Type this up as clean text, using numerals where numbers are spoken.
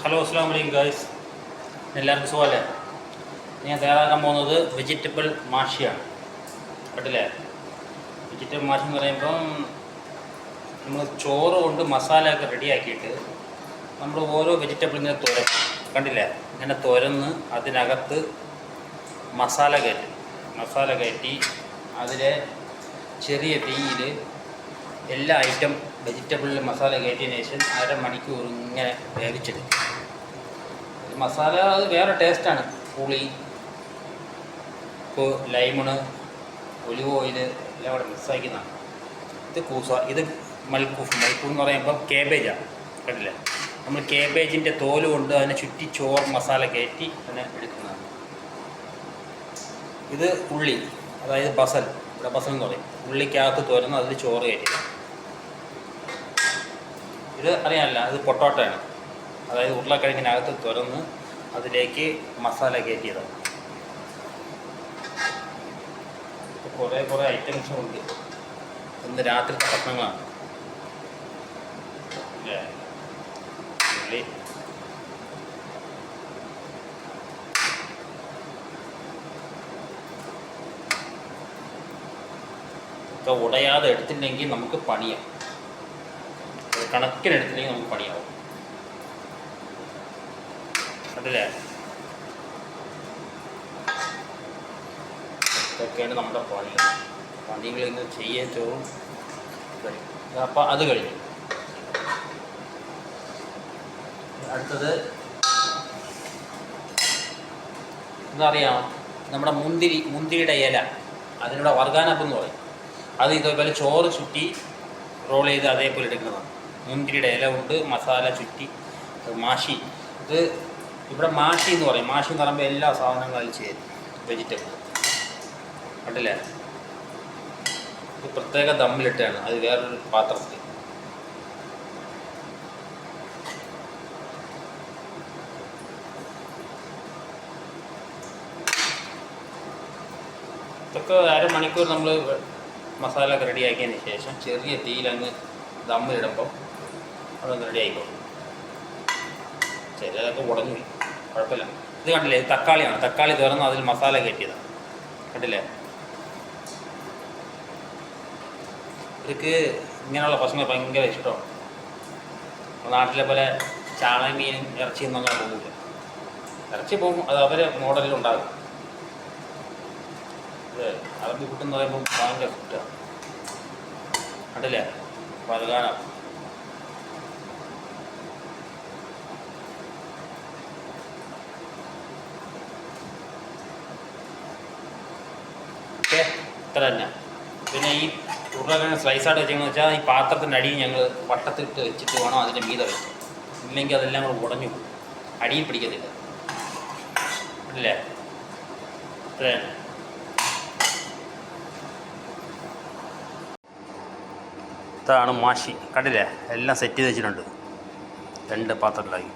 Hello അസ്സാം വലൈക്കും guys, എല്ലാവർക്കും സുഖമല്ലേ? ഞാൻ തയ്യാറാക്കാൻ പോകുന്നത് വെജിറ്റബിൾ മാഷിയാണ്. കേട്ടില്ലേ? വെജിറ്റബിൾ മാഷി എന്ന് പറയുമ്പം നമ്മൾ ചോറ് കൊണ്ട് മസാലയൊക്കെ റെഡിയാക്കിയിട്ട് നമ്മൾ ഓരോ വെജിറ്റബിൾ ഇങ്ങനെ കണ്ടില്ലേ, ഇങ്ങനെ തുരന്ന് അതിനകത്ത് മസാല കയറ്റി അതിലെ ചെറിയ തീയിൽ എല്ലാ ഐറ്റം വെജിറ്റബിളിൽ മസാല കയറ്റിയതിന് ശേഷം അരമണിക്കൂർ ഇങ്ങനെ വേവിച്ചെടുക്കും. മസാല അത് വേറെ ടേസ്റ്റാണ്. പുളി, ഉപ്പ്, ലൈമണ്, ഒലിവ് ഓയിൽ എല്ലാം കൂടെ മിക്സാക്കുന്നതാണ്. ഇത് മൽക്കൂഫ് എന്ന് പറയുമ്പോൾ കേബേജാണ്. കണ്ടില്ലേ? നമ്മൾ കേബേജിൻ്റെ തോല് കൊണ്ട് അതിനെ ചുറ്റി ചോറ് മസാല കയറ്റി അതിനെ എടുക്കുന്നതാണ്. ഇത് ഉള്ളി, അതായത് ബസൽ, ഇവിടെ ബസൽ എന്ന് പറയും. ഉള്ളിക്കകത്ത് തുരന്ന് അതിൽ ചോറ് കയറ്റി. ഇത് അറിയാമല്ല, അത് പൊട്ടോട്ടയാണ്, അതായത് ഉരുളക്കിഴങ്ങിനകത്ത് തുരന്ന് അതിലേക്ക് മസാല കയറ്റിയതാണ്. കുറേ ഐറ്റംസ് ഉണ്ട്. ഇന്ന് രാത്രിത്തെ ഭക്ഷണങ്ങളാണ്. ഉള്ളി, ഒക്കെ ഉടയാതെ എടുത്തില്ലെങ്കിൽ നമുക്ക് പണിയാം. കണക്കിനെടുത്തില്ലെങ്കിൽ നമുക്ക് പണിയാവും. അതല്ലേ? ഇതൊക്കെയാണ് നമ്മുടെ പണികൾ ഇന്ന് ചെയ്യേറ്റവും കഴിയും. അപ്പം അത് കഴിഞ്ഞു. അടുത്തത് എന്താറിയാം, നമ്മുടെ മുന്തിരിയുടെ ഇല, അതിനൂടെ വർഗാനപ്പ് എന്ന് പറയും. അത് ഇതേപോലെ ചോറ് ചുറ്റി റോൾ ചെയ്ത് അതേപോലെ എടുക്കുന്നതാണ്. മുന്തിരിയുടെ ഇല കൊണ്ട് മസാല ചുറ്റി മാഷി. ഇത് ഇവിടെ മാഷി എന്ന് പറയും. മാഷി എന്ന് പറയുമ്പോൾ എല്ലാ സാധനങ്ങളും അതിൽ ചേരും, വെജിറ്റബിൾ. കണ്ടില്ലേ? ഇത് പ്രത്യേക ദമ്മിലിട്ടാണ്, അത് വേറൊരു പാത്രത്തിൽ. ഇതൊക്കെ അരമണിക്കൂർ നമ്മൾ മസാല ഒക്കെ റെഡിയാക്കിയതിന് ശേഷം ചെറിയ തീയിലങ്ങ് ദമ്മിലിടുമ്പം അതൊന്ന് റെഡി ആയിക്കോളും. ചിലതൊക്കെ ഉടഞ്ഞു പോയി, കുഴപ്പമില്ല. ഇത് കണ്ടില്ലേ? തക്കാളിയാണ്. തക്കാളി തുറന്ന് അതിൽ മസാല കയറ്റിയതാണ്. കണ്ടില്ലേ? ഇവർക്ക് ഇങ്ങനെയുള്ള ഭക്ഷണം ഭയങ്കര ഇഷ്ടമാണ്. നാട്ടിലെ പോലെ ചാള മീനും ഇറച്ചിയൊന്നും അങ്ങനെ പോകില്ല. ഇറച്ചി പോകും, അത് അവരെ മോഡലിലുണ്ടാകും. അറബി ഫുഡ് എന്ന് പറയുമ്പോൾ ഭയങ്കര ഫുഡാണ്. കണ്ടില്ലേ? വർഗാനാണ്. ഇത്ര തന്നെ. പിന്നെ ഈ ഉരുളക്കിഴങ്ങ് സ്ലൈസായിട്ട് വെച്ചെന്ന് വെച്ചാൽ ഈ പാത്രത്തിൻ്റെ അടിയിൽ ഞങ്ങൾ വട്ടത്തിട്ട് വെച്ചിട്ട് വേണം അതിൻ്റെ മീത വെച്ച്. ഇല്ലെങ്കിൽ അതെല്ലാം കൂടെ ഉടഞ്ഞു പോകും, അടിയിൽ പിടിക്കത്തില്ല. അല്ലേ? ഇത്ര തന്നെ. ഇതാണ് മാഷി. കണ്ടില്ലേ? എല്ലാം സെറ്റ് ചെയ്ത് വെച്ചിട്ടുണ്ട്. 2 പാത്രത്തിലാക്കി.